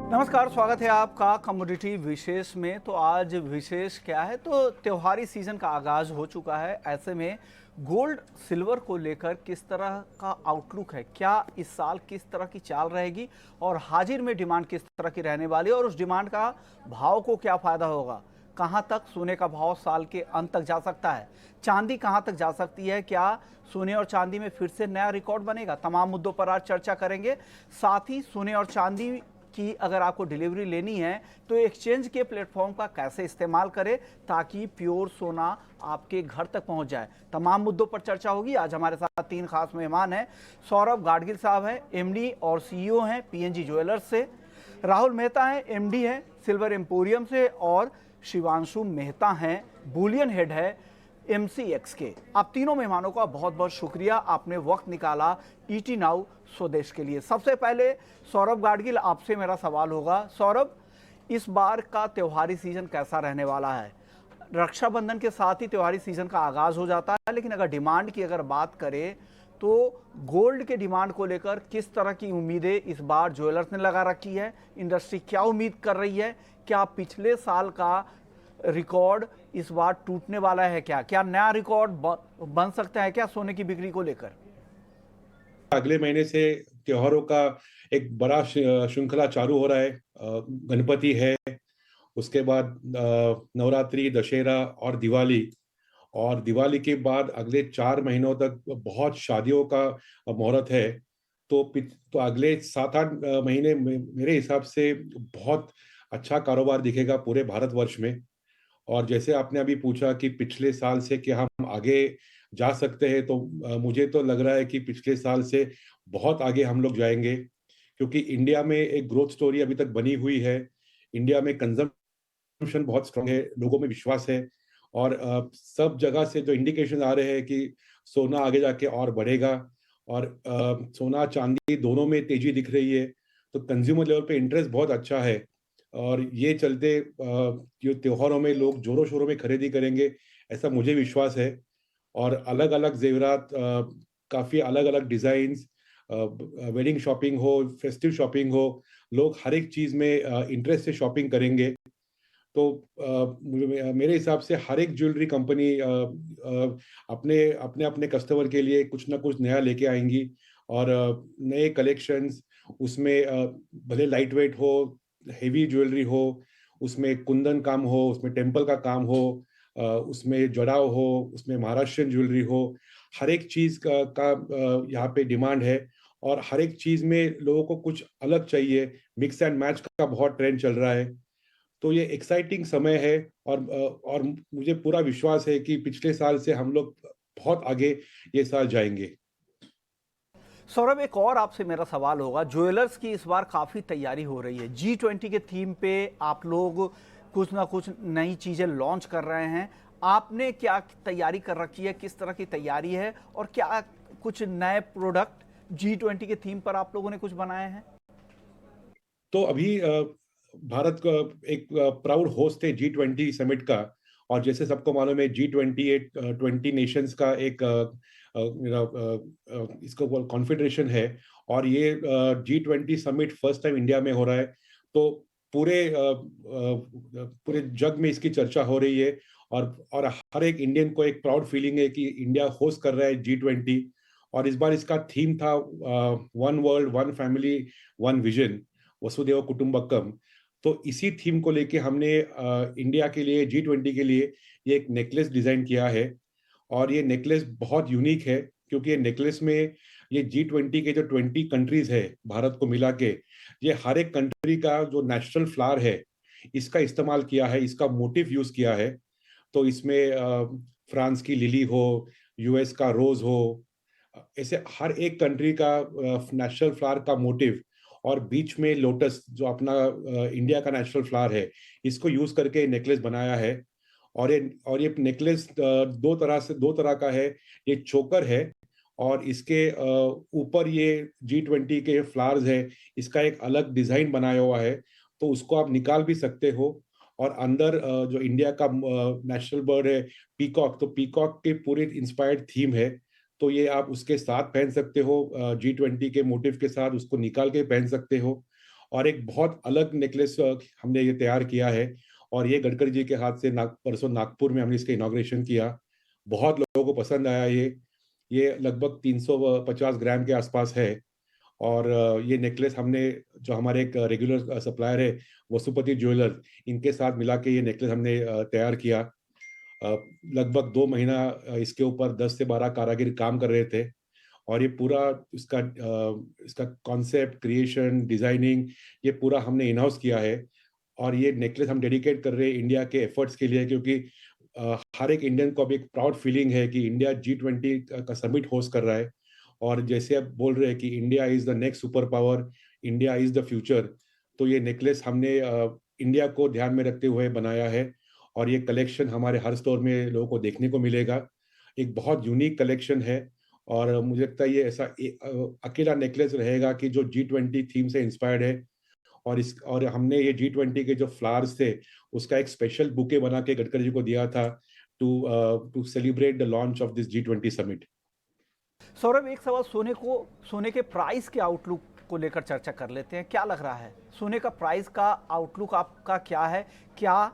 नमस्कार, स्वागत है आपका कमोडिटी विशेष में। तो आज विशेष क्या है, तो त्योहारी सीजन का आगाज हो चुका है। ऐसे में गोल्ड सिल्वर को लेकर किस तरह का आउटलुक है, क्या इस साल किस तरह की चाल रहेगी और हाजिर में डिमांड किस तरह की रहने वाली है और उस डिमांड का भाव को क्या फायदा होगा, कहां तक सोने का भाव साल के अंत तक जा सकता है, चांदी कहां तक जा सकती है, क्या सोने और चांदी में फिर से नया रिकॉर्ड बनेगा। तमाम मुद्दों पर आज चर्चा करेंगे। साथ ही सोने और चांदी कि अगर आपको डिलीवरी लेनी है तो एक्सचेंज के प्लेटफॉर्म का कैसे इस्तेमाल करें ताकि प्योर सोना आपके घर तक पहुंच जाए। तमाम मुद्दों पर चर्चा होगी। आज हमारे साथ तीन खास मेहमान हैं। सौरभ गाडगिल साहब हैं, एमडी और सीईओ हैं पीएनजी ज्वेलर्स से। राहुल मेहता हैं, एमडी हैं सिल्वर एम्पोरियम से। और शिवांशु मेहता हैं, बुलियन हेड है एमसीएक्स के। आप तीनों मेहमानों का बहुत बहुत शुक्रिया, आपने वक्त निकाला ईटी नाउ स्वदेश के लिए। सबसे पहले सौरभ गाडगिल, आपसे मेरा सवाल होगा। सौरभ, इस बार का त्योहारी सीजन कैसा रहने वाला है? रक्षाबंधन के साथ ही त्योहारी सीजन का आगाज हो जाता है, लेकिन अगर डिमांड की अगर बात करें तो गोल्ड के डिमांड को लेकर किस तरह की उम्मीदें इस बार ज्वेलर्स ने लगा रखी है? इंडस्ट्री क्या उम्मीद कर रही है? क्या पिछले साल का रिकॉर्ड इस बार टूटने वाला है? क्या नया रिकॉर्ड बन सकता है क्या सोने की बिक्री को लेकर? अगले महीने से त्योहारों का एक बड़ा श्रृंखला चालू हो रहा है। गणपति है, उसके बाद नवरात्रि, दशहरा और दिवाली। और दिवाली के बाद अगले 4 महीनों तक बहुत शादियों का मुहूर्त है। तो अगले 7-8 महीने मेरे हिसाब से बहुत अच्छा कारोबार दिखेगा पूरे भारतवर्ष में। और जैसे आपने अभी पूछा कि पिछले साल से क्या हम आगे जा सकते हैं, तो मुझे तो लग रहा है कि पिछले साल से बहुत आगे हम लोग जाएंगे, क्योंकि इंडिया में एक ग्रोथ स्टोरी अभी तक बनी हुई है। इंडिया में कंजम्पशन बहुत स्ट्रांग है, लोगों में विश्वास है। और सब जगह से जो इंडिकेशन आ रहे हैं कि सोना आगे जाके और बढ़ेगा। और सोना चांदी दोनों में तेजी दिख रही है। तो कंज्यूमर लेवल पे इंटरेस्ट बहुत अच्छा है। और ये चलते जो त्योहारों में लोग जोरों शोरों में खरीदी करेंगे, ऐसा मुझे विश्वास है। और अलग अलग जेवरात, काफ़ी अलग अलग डिज़ाइंस, वेडिंग शॉपिंग हो, फेस्टिव शॉपिंग हो, लोग हर एक चीज़ में इंटरेस्ट से शॉपिंग करेंगे। तो मेरे हिसाब से हर एक ज्वेलरी कंपनी अपने अपने अपने कस्टमर के लिए कुछ ना कुछ नया लेके आएंगी। और नए कलेक्शंस उसमें, भले लाइट वेट हो, हेवी ज्वेलरी हो, उसमें कुंदन काम हो, उसमें टेम्पल का काम हो, उसमें जड़ाव हो, उसमें महाराष्ट्रियन ज्वेलरी हो, हर एक चीज़ का यहाँ पे डिमांड है। और हर एक चीज़ में लोगों को कुछ अलग चाहिए। मिक्स एंड मैच का बहुत ट्रेंड चल रहा है। तो ये एक्साइटिंग समय है। और मुझे पूरा विश्वास है कि पिछले साल से हम लोग बहुत आगे ये साल जाएंगे। सौरभ, एक और आपसे मेरा सवाल होगा। ज्वेलर्स की इस बार काफ़ी तैयारी हो रही है। G20 के थीम पे आप लोग कुछ ना कुछ नई चीज़ें लॉन्च कर रहे हैं। आपने क्या तैयारी कर रखी है, किस तरह की तैयारी है, और क्या कुछ नए प्रोडक्ट G20 के थीम पर आप लोगों ने कुछ बनाए हैं? तो अभी भारत का एक प्राउड होस्ट है G20 समिट का। और जैसे सबको मालूम है, G20 एक 20 नेशंस का एक इसको कॉन्फेडरेशन है। और ये G20 summit first time India में हो रहा है। तो पूरे जग में इसकी चर्चा हो रही है। और हर एक इंडियन को एक प्राउड फीलिंग है कि इंडिया होस्ट कर रहा है G20। और इस बार इसका थीम था one world, one family, one vision, वसुदेव कुटुंबकम। तो इसी थीम को लेके हमने इंडिया के लिए, G20 के लिए ये एक नेकलेस डिजाइन किया है। और ये नेकलेस बहुत यूनिक है, क्योंकि ये नेकलेस में ये G20 के जो 20 कंट्रीज है भारत को मिला के, ये हर एक कंट्री का जो नेशनल फ्लावर है इसका इस्तेमाल किया है, इसका मोटिव यूज किया है। तो इसमें फ्रांस की लिली हो, यूएस का रोज हो, ऐसे हर एक कंट्री का नेशनल फ्लावर का मोटिव, और बीच में लोटस जो अपना इंडिया का नेशनल फ्लावर है, इसको यूज करके नेकलेस बनाया है। और ये नेकलेस दो तरह का है। ये चोकर है, और इसके ऊपर ये G20 के फ्लावर्स है, इसका एक अलग डिजाइन बनाया हुआ है। तो उसको आप निकाल भी सकते हो। और अंदर जो इंडिया का नेशनल बर्ड है पीकॉक, तो पीकॉक के पूरे इंस्पायर्ड थीम है। तो ये आप उसके साथ पहन सकते हो, G20 के मोटिव के साथ उसको निकाल के पहन सकते हो। और एक बहुत अलग नेकलेस हमने ये तैयार किया है। और ये गडकरी जी के हाथ से परसों नागपुर में हमने इसका इनॉग्रेशन किया। बहुत लोगों को पसंद आया ये लगभग 350 ग्राम के आसपास है। और ये नेकलेस हमने जो हमारे एक रेगुलर सप्लायर है वसुपति ज्वेलर्स, इनके साथ मिला के ये नेकलेस हमने तैयार किया। लगभग 2 महीना इसके ऊपर 10 से 12 कारीगर काम कर रहे थे। और ये पूरा इसका कॉन्सेप्ट, क्रिएशन, डिजाइनिंग, ये पूरा हमने इन हाउस किया है। और ये नेकलेस हम डेडिकेट कर रहे हैं इंडिया के एफर्ट्स के लिए, क्योंकि हर एक इंडियन को अभी एक प्राउड फीलिंग है कि इंडिया G20 का समिट होस्ट कर रहा है। और जैसे आप बोल रहे हैं कि India is the next super power, India is the future, तो ये नेकलेस हमने इंडिया को ध्यान में रखते हुए बनाया है। और ये कलेक्शन हमारे हर स्टोर में लोगों को देखने को मिलेगा। एक बहुत यूनिक कलेक्शन है। और मुझे लगता है ये ऐसा अकेला नेकलेस रहेगा कि जो G20 थीम से इंस्पायर्ड है। और हमने ये G20 के जो फ्लावर्स थे उसका एक स्पेशल बुके बना के गडकरी जी को दिया था to celebrate the launch of this G20 summit. Saurabh, एक सवाल सोने के प्राइस के आउटलुक को लेकर चर्चा कर लेते हैं। क्या लग रहा है सोने का प्राइस का आउटलुक आपका क्या है? क्या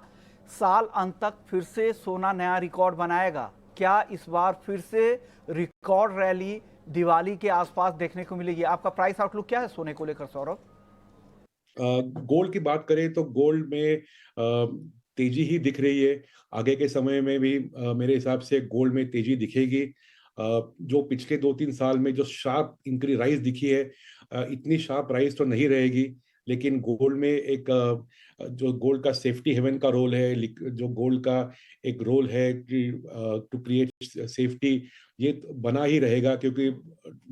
साल अंत तक फिर से सोना नया रिकॉर्ड बनाएगा? क्या इस बार फिर से रिकॉर्ड रैली दिवाली के आसपास देखने को मिलेगी? आपका प्राइस आउटलुक क्या है सोने को लेकर, सौरभ? गोल्ड की बात करें तो गोल्ड में तेजी ही दिख रही है। आगे के समय में भी मेरे हिसाब से गोल्ड में तेजी दिखेगी। जो पिछले 2-3 साल में जो शार्प इंक्रीज राइज दिखी है, इतनी शार्प राइज तो नहीं रहेगी। लेकिन गोल्ड में एक जो गोल्ड का सेफ्टी हेवन का रोल है, जो गोल्ड का एक रोल है टू क्रिएट सेफ्टी, ये बना ही रहेगा। क्योंकि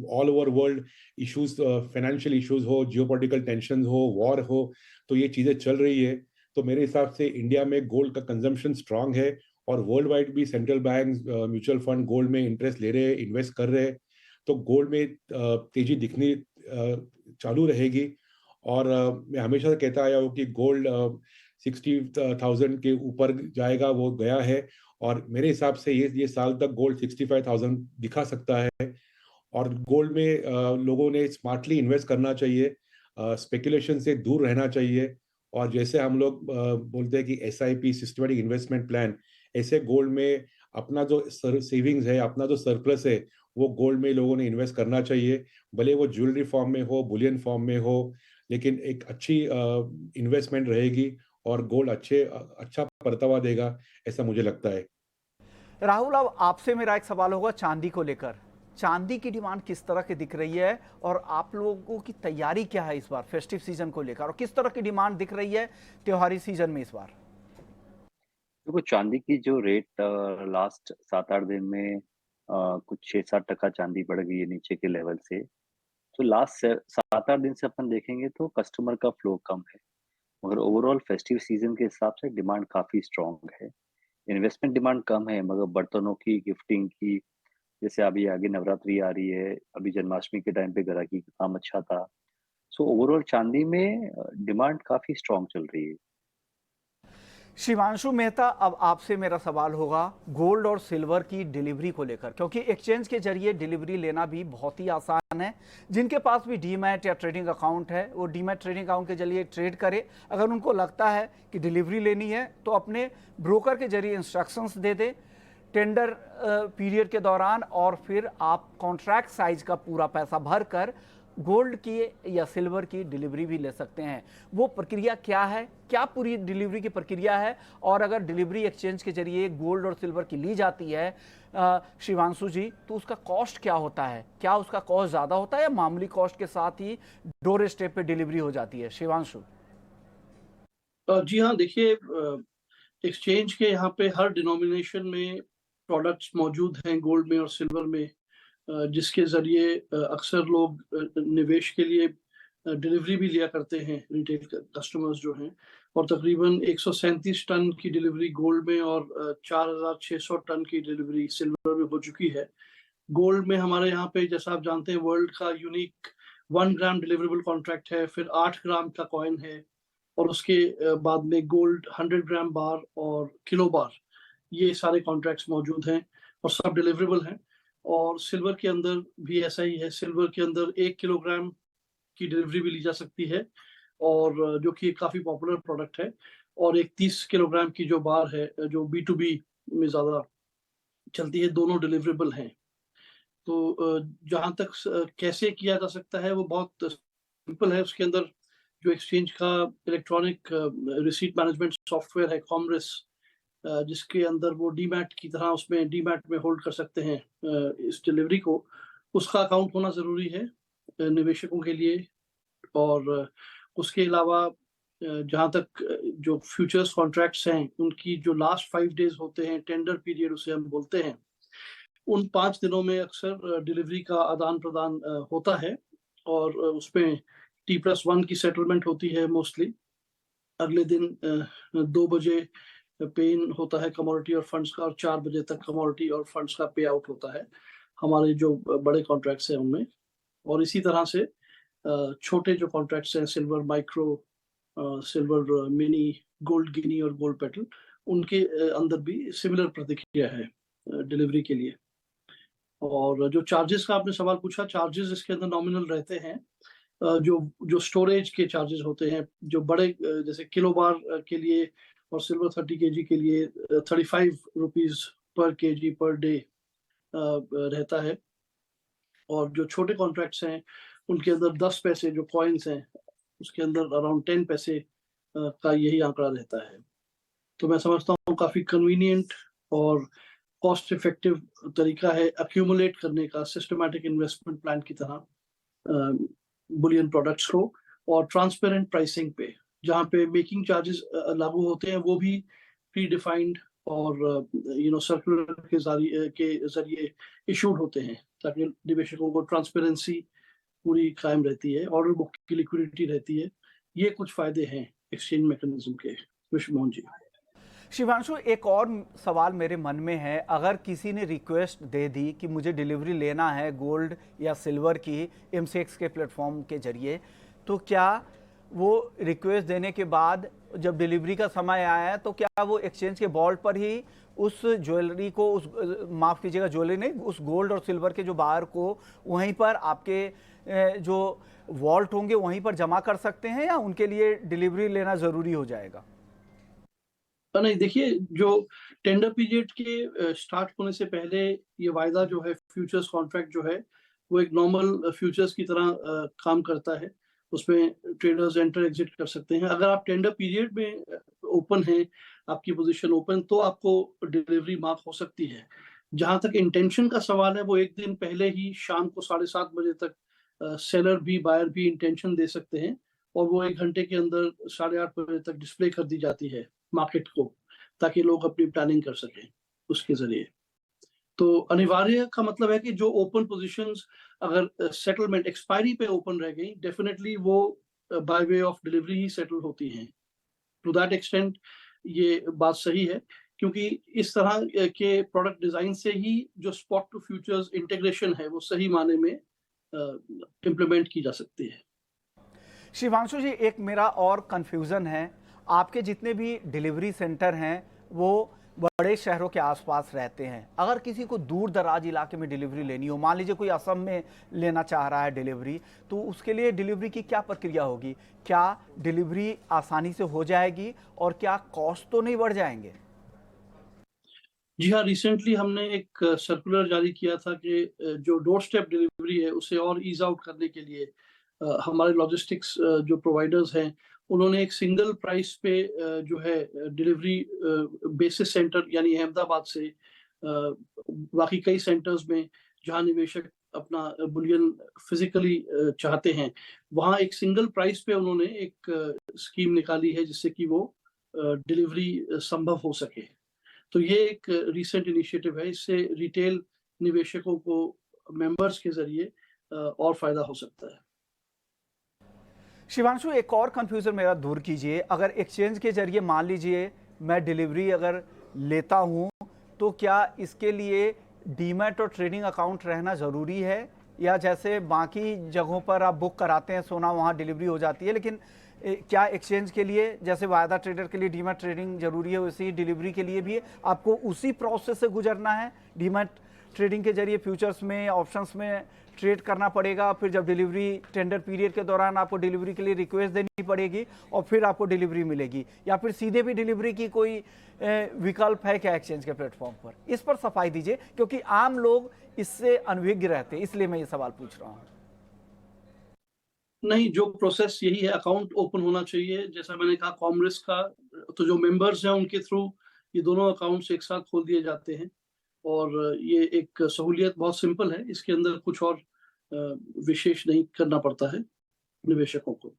all over world issues, financial issues हो, जियोपॉलिटिकल टेंशन हो, वॉर हो, तो ये चीजें चल रही है। तो मेरे हिसाब से इंडिया में गोल्ड का कंजम्पशन स्ट्रांग है। और वर्ल्ड वाइड भी central bank, mutual fund gold में इंटरेस्ट ले रहे हैं, इन्वेस्ट कर रहे हैं। तो गोल्ड में तेजी दिखनी चालू रहेगी। और मैं हमेशा से कहता आया हूँ कि गोल्ड 60,000 के ऊपर जाएगा, वो गया है। और मेरे हिसाब से ये साल तक गोल्ड 65,000 दिखा सकता है। और गोल्ड में लोगों ने स्मार्टली इन्वेस्ट करना चाहिए, स्पेकुलेशन से दूर रहना चाहिए। और जैसे हम लोग बोलते हैं कि SIP, सिस्टमेटिक इन्वेस्टमेंट प्लान, ऐसे गोल्ड में अपना जो सेविंग्स है, अपना जो सरप्लस है, वो गोल्ड में लोगों ने इन्वेस्ट करना चाहिए। भले वो ज्वेलरी फॉर्म में हो, बुलियन फॉर्म में हो, लेकिन एक अच्छी इन्वेस्टमेंट रहेगी और गोल्ड अच्छा परतावा देगा, ऐसा मुझे लगता है। राहुल, अब आपसे मेरा एक सवाल होगा चांदी को लेकर। चांदी की डिमांड किस तरह की दिख रही है और आप लोगों की तैयारी क्या है इस बार फेस्टिव सीजन को लेकर, और किस तरह की डिमांड दिख रही है त्योहारी सीजन में इस बार? देखो, चांदी की जो रेट लास्ट 7-8 दिन में कुछ 6-7% चांदी बढ़ गई है नीचे के लेवल से। तो लास्ट 7-8 दिन से अपन देखेंगे तो कस्टमर का फ्लो कम है, मगर ओवरऑल फेस्टिव सीजन के हिसाब से डिमांड काफ़ी स्ट्रॉन्ग है। इन्वेस्टमेंट डिमांड कम है, मगर बर्तनों की, गिफ्टिंग की, जैसे अभी आगे नवरात्रि आ रही है, अभी जन्माष्टमी के टाइम पे ग्राहकी का काम अच्छा था। सो ओवरऑल चांदी में डिमांड काफ़ी स्ट्रॉन्ग चल रही है। शिवांशु मेहता, अब आपसे मेरा सवाल होगा गोल्ड और सिल्वर की डिलीवरी को लेकर, क्योंकि एक्सचेंज के जरिए डिलीवरी लेना भी बहुत ही आसान है। जिनके पास भी डीमैट या ट्रेडिंग अकाउंट है, वो डीमैट ट्रेडिंग अकाउंट के जरिए ट्रेड करे। अगर उनको लगता है कि डिलीवरी लेनी है तो अपने ब्रोकर के जरिए इंस्ट्रक्शंस दे दे टेंडर पीरियड के दौरान, और फिर आप कॉन्ट्रैक्ट साइज का पूरा पैसा भर कर गोल्ड की या सिल्वर की डिलीवरी भी ले सकते हैं। वो प्रक्रिया क्या है, क्या पूरी डिलीवरी की प्रक्रिया है? और अगर डिलीवरी एक्सचेंज के जरिए गोल्ड और सिल्वर की ली जाती है शिवांशु जी, तो उसका कॉस्ट क्या होता है? क्या उसका कॉस्ट ज़्यादा होता है या मामूली कॉस्ट के साथ ही डोर स्टेप पे डिलीवरी हो जाती है? शिवांशु। जी हाँ, देखिए, एक्सचेंज के यहाँ पे हर डिनोमिनेशन में प्रोडक्ट्स मौजूद हैं, गोल्ड में और सिल्वर में, जिसके ज़रिए अक्सर लोग निवेश के लिए डिलीवरी भी लिया करते हैं, रिटेल कस्टमर्स जो हैं। और तकरीबन 137 टन की डिलीवरी गोल्ड में और 4,600 टन की डिलीवरी सिल्वर में हो चुकी है। गोल्ड में हमारे यहाँ पे, जैसा आप जानते हैं, वर्ल्ड का यूनिक 1 ग्राम डिलीवरेबल कॉन्ट्रैक्ट है, फिर 8 ग्राम का कॉइन है, और उसके बाद में गोल्ड 100 ग्राम बार और किलो बार, ये सारे कॉन्ट्रैक्ट्स मौजूद हैं और सब डिलीवरेबल हैं। और सिल्वर के अंदर भी ऐसा ही है, सिल्वर के अंदर 1 किलोग्राम की डिलीवरी भी ली जा सकती है और जो कि काफ़ी पॉपुलर प्रोडक्ट है, और एक 30 किलोग्राम की जो बार है जो B2B में ज़्यादा चलती है, दोनों डिलीवरेबल हैं। तो जहाँ तक कैसे किया जा सकता है वो बहुत सिंपल है। उसके अंदर जो एक्सचेंज का इलेक्ट्रॉनिक रिसीट मैनेजमेंट सॉफ्टवेयर है कॉमरिस, जिसके अंदर वो डीमैट की तरह उसमें डीमैट में होल्ड कर सकते हैं इस डिलीवरी को, उसका अकाउंट होना ज़रूरी है निवेशकों के लिए। और उसके अलावा जहाँ तक जो फ्यूचर्स कॉन्ट्रैक्ट्स हैं उनकी जो लास्ट 5 डेज होते हैं, टेंडर पीरियड उसे हम बोलते हैं, उन 5 दिनों में अक्सर डिलीवरी का आदान-प्रदान होता है, और उसमें T+1 की सेटलमेंट होती है मोस्टली। अगले दिन 2 बजे पे इन होता है कमोडिटी और फंड्स का, और 4 बजे तक कमोडिटी और फंड्स का पे आउट होता है हमारे जो बड़े कॉन्ट्रैक्ट्स हैं उनमें। और इसी तरह से छोटे जो कॉन्ट्रैक्ट्स हैं, silver micro, silver mini, gold guinea और गोल्ड पेटल, उनके अंदर भी सिमिलर प्रतिक्रिया है डिलीवरी के लिए। और जो चार्जेस का आपने सवाल पूछा, चार्जेस इसके अंदर नॉमिनल रहते हैं। जो स्टोरेज के चार्जेस होते हैं, जो बड़े जैसे किलो बार के लिए और सिल्वर 30 केजी के लिए 35 rupees per KG per day रहता है। और जो छोटे कॉन्ट्रैक्ट्स हैं उनके अंदर 10 पैसे जो कॉइन्स हैं उसके अंदर अराउंड 10 पैसे का यही आंकड़ा रहता है। तो मैं समझता हूँ काफ़ी कन्वीनियंट और कॉस्ट इफेक्टिव तरीका है अक्यूमुलेट करने का, सिस्टमैटिक इन्वेस्टमेंट प्लान की तरह बुलियन प्रोडक्ट्स को, और ट्रांसपेरेंट प्राइसिंग पे, जहाँ पे मेकिंग चार्जेस लागू होते हैं वो भी प्री डिफाइंड और सर्कुलर के जरिए इशूड होते हैं, ताकि निवेशकों को ट्रांसपेरेंसी पूरी कायम रहती है, ऑर्डर बुक की लिक्विडिटी रहती है। ये कुछ फायदे हैं एक्सचेंज मैकेनिज्म के। विश्व मोहन जी। शिवांशु, एक और सवाल मेरे मन में है, अगर किसी ने रिक्वेस्ट दे दी कि मुझे डिलीवरी लेना है गोल्ड या सिल्वर की MCX के प्लेटफॉर्म के जरिए, तो क्या वो रिक्वेस्ट देने के बाद जब डिलीवरी का समय आया तो क्या वो एक्सचेंज के वॉल्ट पर ही उस ज्वेलरी को, उस माफ़ कीजिएगा ज्वेलरी नहीं, उस गोल्ड और सिल्वर के जो बार को वहीं पर आपके जो वॉल्ट होंगे वहीं पर जमा कर सकते हैं, या उनके लिए डिलीवरी लेना ज़रूरी हो जाएगा? नहीं, देखिए, जो टेंडर पीरियड के स्टार्ट होने से पहले ये वायदा जो है फ्यूचर्स कॉन्ट्रैक्ट जो है वो एक नॉर्मल फ्यूचर्स की तरह काम करता है। उसमें ट्रेडर्स एंटर एग्जिट कर सकते हैं। अगर आप टेंडर पीरियड में ओपन हैं, आपकी पोजीशन ओपन, तो आपको डिलीवरी मार्क हो सकती है। जहाँ तक इंटेंशन का सवाल है, वो एक दिन पहले ही शाम को 7:30 बजे तक सेलर भी बायर भी इंटेंशन दे सकते हैं, और वो 1 घंटे के अंदर 8:30 बजे तक डिस्प्ले कर दी जाती है मार्केट को, ताकि लोग अपनी प्लानिंग कर सकें उसके जरिए। तो अनिवार्य का मतलब है कि जो ओपन पोजीशंस अगर सेटलमेंट एक्सपायरी पे ओपन रह गई, डेफिनेटली वो by way of delivery he settle होती हैं। टू दैट एक्सटेंट ये बात सही है, क्योंकि इस तरह के प्रोडक्ट डिजाइन से ही जो स्पॉट टू फ्यूचर्स इंटीग्रेशन है वो सही माने में इम्प्लीमेंट की जा सकती है। शिवांशु जी, एक मेरा और कंफ्यूजन है, आपके जितने भी डिलीवरी सेंटर हैं वो बड़े शहरों के आसपास रहते हैं। अगर किसी को दूर दराज इलाके में डिलीवरी लेनी हो, मान लीजिए कोई असम में लेना चाह रहा है डिलीवरी, तो उसके लिए डिलीवरी की क्या प्रक्रिया होगी? क्या डिलीवरी आसानी से हो जाएगी और क्या कॉस्ट तो नहीं बढ़ जाएंगे? जी हाँ, रिसेंटली हमने एक सर्कुलर जारी किया था कि जो डोर स्टेप डिलीवरी है उसे और ईज आउट करने के लिए हमारे लॉजिस्टिक्स जो प्रोवाइडर्स हैं उन्होंने एक सिंगल प्राइस पे जो है डिलीवरी बेसिस सेंटर यानी अहमदाबाद से बाकी कई सेंटर्स में जहां निवेशक अपना बुलियन फिजिकली चाहते हैं, वहां एक सिंगल प्राइस पे उन्होंने एक स्कीम निकाली है जिससे कि वो डिलीवरी संभव हो सके। तो ये एक रिसेंट इनिशिएटिव है। इससे रिटेल निवेशकों को मेंबर्स के जरिए और फायदा हो सकता है। शिवांशु, एक और कंफ्यूजन मेरा दूर कीजिए, अगर एक्सचेंज के जरिए मान लीजिए मैं डिलीवरी अगर लेता हूं, तो क्या इसके लिए डीमैट और ट्रेडिंग अकाउंट रहना ज़रूरी है, या जैसे बाकी जगहों पर आप बुक कराते हैं सोना वहां डिलीवरी हो जाती है, लेकिन क्या एक्सचेंज के लिए जैसे वायदा ट्रेडर के लिए डीमैट ट्रेडिंग जरूरी है, वैसे ही डिलीवरी के लिए भी आपको उसी प्रोसेस से गुजरना है? डीमैट ट्रेडिंग के जरिए फ्यूचर्स में, ऑप्शंस में ट्रेड करना पड़ेगा, फिर जब डिलीवरी टेंडर पीरियड के दौरान आपको डिलीवरी के लिए रिक्वेस्ट देनी पड़ेगी और फिर आपको डिलीवरी मिलेगी, या फिर सीधे भी डिलीवरी की कोई विकल्प है क्या एक्सचेंज के प्लेटफॉर्म पर? इस पर सफाई दीजिए, क्योंकि आम लोग इससे अनभिज्ञ रहते हैं, इसलिए मैं ये सवाल पूछ रहा हूँ। नहीं, जो प्रोसेस यही है, अकाउंट ओपन होना चाहिए। जैसा मैंने कहा कॉमरिस्क का, तो जो मेंबर्स हैं उनके थ्रू ये दोनों अकाउंट्स एक साथ खोल दिए जाते हैं और ये एक सहूलियत बहुत सिंपल है। इसके अंदर कुछ और विशेष नहीं करना पड़ता है निवेशकों को।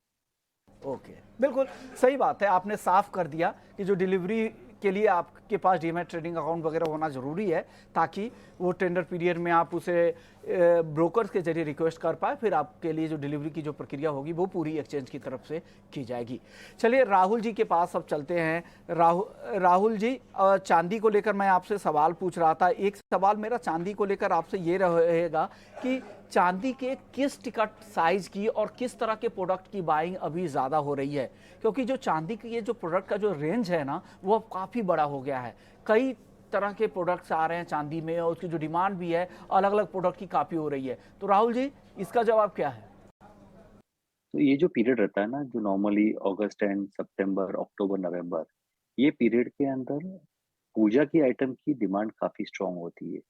ओके, बिल्कुल सही बात है, आपने साफ कर दिया कि जो डिलीवरी के लिए आपके पास डीमैट ट्रेडिंग अकाउंट वगैरह होना ज़रूरी है, ताकि वो टेंडर पीरियड में आप उसे ब्रोकर्स के जरिए रिक्वेस्ट कर पाए, फिर आपके लिए जो डिलीवरी की जो प्रक्रिया होगी वो पूरी एक्सचेंज की तरफ से की जाएगी। चलिए राहुल जी के पास अब चलते हैं। राहुल जी, चांदी को लेकर मैं आपसे सवाल पूछ रहा था। एक सवाल मेरा चांदी को लेकर आपसे ये रहेगा कि चांदी के किस टिकट साइज की और किस तरह के प्रोडक्ट की बाइंग अभी ज़्यादा हो रही है, क्योंकि जो चांदी की ये जो प्रोडक्ट का जो रेंज है ना, वो अब काफ़ी बड़ा हो गया है। कई तरह के प्रोडक्ट्स आ रहे हैं चांदी में और उसकी जो डिमांड भी है अलग अलग प्रोडक्ट की काफ़ी हो रही है। तो राहुल जी, इसका जवाब क्या है? तो ये जो पीरियड रहता है ना, जो नॉर्मली अगस्त एंड सितंबर, अक्टूबर, नवंबर, ये पीरियड के अंदर पूजा की आइटम की डिमांड काफ़ी स्ट्रांग होती है।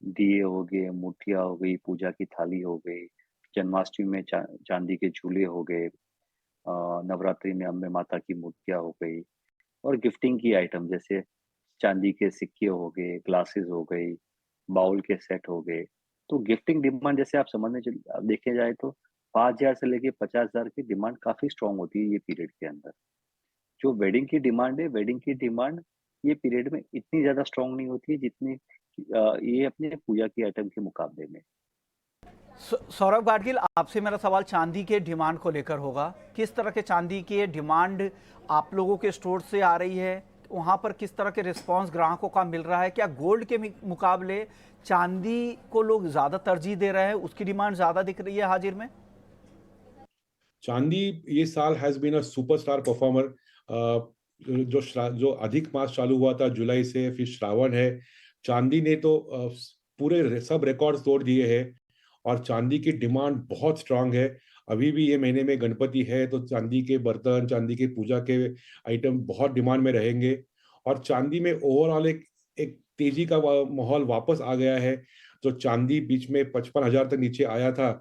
दिए हो गए, मूर्तियाँ हो गई, पूजा की थाली हो गई, जन्माष्टमी में चांदी के झूले हो गए, नवरात्रि में अम्बे माता की मूर्तियाँ हो गई, और गिफ्टिंग की आइटम जैसे चांदी के सिक्के हो गए, ग्लासेस हो गई, बाउल के सेट हो गए। तो गिफ्टिंग डिमांड जैसे आप देखे जाए तो 5,000 से लेके 50,000 की डिमांड काफ़ी स्ट्रांग होती है ये पीरियड के अंदर। जो वेडिंग की डिमांड है, वेडिंग की डिमांड ये पीरियड में इतनी ज़्यादा स्ट्रांग नहीं होती है जितनी ये अपने पूजा की आइटम के मुकाबले में। सौरभ गाडगिल, आपसे मेरा सवाल चांदी के डिमांड को लेकर होगा। किस तरह के चांदी की डिमांड आप लोगों के स्टोर से आ रही है? वहाँ पर किस तरह के रिस्पांस ग्राहकों का मिल रहा है? क्या गोल्ड के मुकाबले चांदी को लोग ज़्यादा तरजीह दे रहे हैं, उसकी डिमांड ज़्यादा दिख रही है हाजिर में? चांदी ये साल has been a superstar performer. जो अधिक मास चालू हुआ था जुलाई से, फिर श्रावण है, चांदी ने तो पूरे सब रिकॉर्ड्स तोड़ दिए हैं और चांदी की डिमांड बहुत स्ट्रांग है। अभी भी ये महीने में गणपति है तो चांदी के बर्तन, चांदी के पूजा के आइटम बहुत डिमांड में रहेंगे और चांदी में ओवरऑल एक तेजी का माहौल वापस आ गया है। जो चांदी बीच में 55,000 तक नीचे आया था,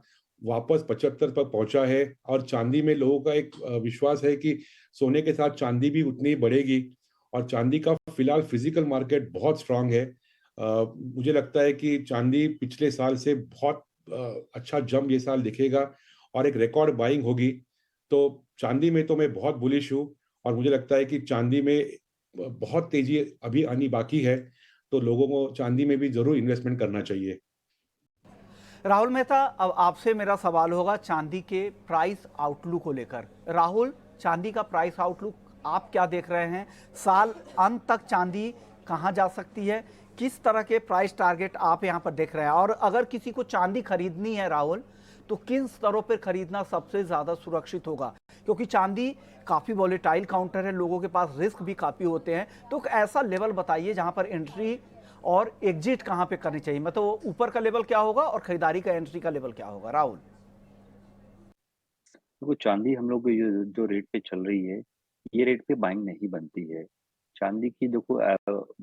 वापस 75 पर पहुंचा है और चांदी में लोगों का एक विश्वास है कि सोने के साथ चांदी भी उतनी ही बढ़ेगी और चांदी का फिलहाल फिजिकल मार्केट बहुत स्ट्रांग है। मुझे लगता है कि चांदी पिछले साल से बहुत अच्छा जंप ये साल दिखेगा और एक रिकॉर्ड बाइंग होगी। तो चांदी में तो मैं बहुत बुलिश हूँ और मुझे लगता है कि चांदी में बहुत तेजी अभी आनी बाकी है, तो लोगों को चांदी में भी जरूर इन्वेस्टमेंट करना चाहिए। राहुल मेहता, अब आपसे मेरा सवाल होगा चांदी के प्राइस आउटलुक को लेकर। राहुल, चांदी का प्राइस आउटलुक आप क्या देख रहे हैं? साल अंत तक चांदी कहां जा सकती है? किस तरह के प्राइस टारगेट आप यहां पर देख रहे हैं? और अगर किसी को चांदी खरीदनी है राहुल, तो किन स्तरों पर खरीदना सबसे ज्यादा सुरक्षित होगा? क्योंकि चांदी काफी वॉलेटाइल काउंटर है, लोगों के पास रिस्क भी काफी होते हैं। तो ऐसा लेवल बताइए जहां पर एंट्री और एग्जिट कहां पे करनी चाहिए, मतलब ऊपर का लेवल क्या होगा और खरीदारी का एंट्री का लेवल क्या होगा? राहुल, देखो चांदी हम लोग जो रेट पे चल रही है, ये रेट पे बाइंग नहीं बनती है। चांदी की देखो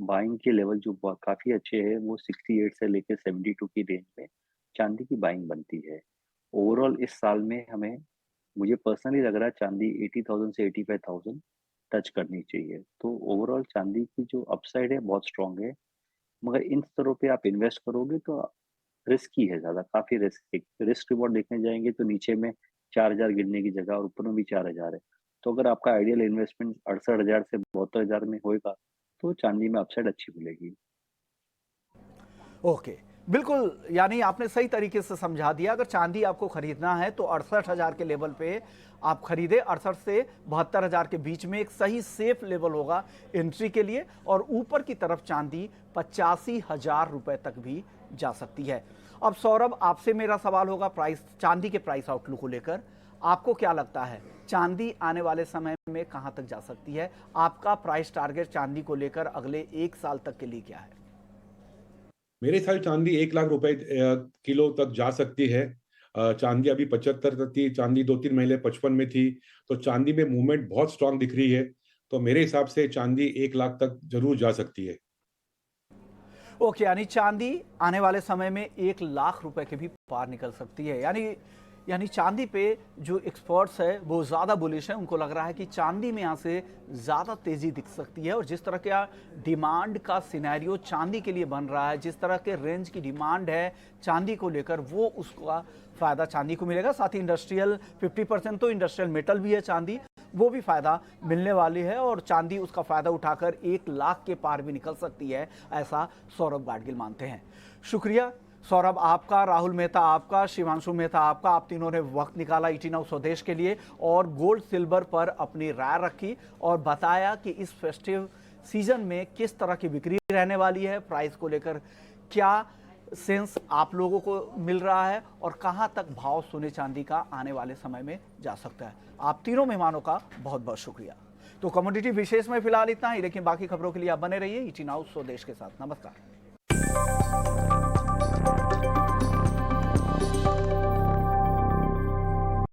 बाइंग के लेवल जो काफी अच्छे हैं, वो 68 से लेकर 72 की रेंज में चांदी की बाइंग बनती है। ओवरऑल इस साल में हमें, मुझे पर्सनली लग रहा है चांदी 80,000 से 85,000 टच करनी चाहिए। तो ओवरऑल चांदी की जो अपसाइड है बहुत स्ट्रांग है, मगर इन स्तरों पे आप इन्वेस्ट करोगे तो रिस्की है, ज़्यादा काफ़ी रिस्क रिवॉर्ड देखने जाएंगे तो नीचे में 4,000 गिरने की जगह और ऊपर में भी 4,000 है। तो अगर आपका आइडियल इन्वेस्टमेंट 68,000 से 72,000 में होएगा तो चांदी में अपसाइड अच्छी मिलेगी। ओके, बिल्कुल, यानी आपने सही तरीके से समझा दिया। अगर चांदी आपको खरीदना है तो 68,000 के लेवल पे आप खरीदे। 68 से 72,000 के बीच में एक सही सेफ लेवल होगा एंट्री के लिए, और ऊपर की तरफ चांदी 85,000 रुपए तक भी जा सकती है। अब सौरभ, आपसे मेरा सवाल होगा प्राइस, चांदी के प्राइस आउटलुक को लेकर। आपको क्या लगता है चांदी आने वाले समय में कहां तक जा सकती है? आपका प्राइस टारगेट चांदी को लेकर अगले 1 साल तक के लिए क्या है? मेरे ख्याल चांदी 1 लाख रुपए किलो तक जा सकती है। चांदी अभी 75 तक थी, चांदी 2-3 महीने 55 में थी, तो चांदी में मूवमेंट बहुत स्ट्रांग दिख रही है। तो मेरे हिसाब से चांदी 1 लाख तक जरूर जा सकती है। ओके, यानी चांदी आने वाले समय में 1 लाख रुपए के भी पार निकल सकती है। यानी चांदी पे जो एक्सपर्ट्स है वो ज़्यादा बुलिश है, उनको लग रहा है कि चांदी में यहाँ से ज़्यादा तेज़ी दिख सकती है। और जिस तरह का डिमांड का सिनेरियो चांदी के लिए बन रहा है, जिस तरह के रेंज की डिमांड है चांदी को लेकर, वो उसका फ़ायदा चांदी को मिलेगा। साथ ही इंडस्ट्रियल 50% तो इंडस्ट्रियल मेटल भी है चांदी, वो भी फ़ायदा मिलने वाली है और चांदी उसका फ़ायदा उठाकर 1 लाख के पार भी निकल सकती है, ऐसा सौरभ गाडगिल मानते हैं। शुक्रिया सौरभ आपका, राहुल मेहता आपका, शिवांशु मेहता आपका। आप तीनों ने वक्त निकाला ईटी नाउ स्वदेश के लिए और गोल्ड सिल्वर पर अपनी राय रखी और बताया कि इस फेस्टिव सीजन में किस तरह की बिक्री रहने वाली है, प्राइस को लेकर क्या सेंस आप लोगों को मिल रहा है और कहां तक भाव सोने चांदी का आने वाले समय में जा सकता है। आप तीनों मेहमानों का बहुत बहुत शुक्रिया। तो कमोडिटी विशेष में फिलहाल इतना ही, लेकिन बाकी खबरों के लिए आप बने रहिए ईटी नाउ स्वदेश के साथ। नमस्कार।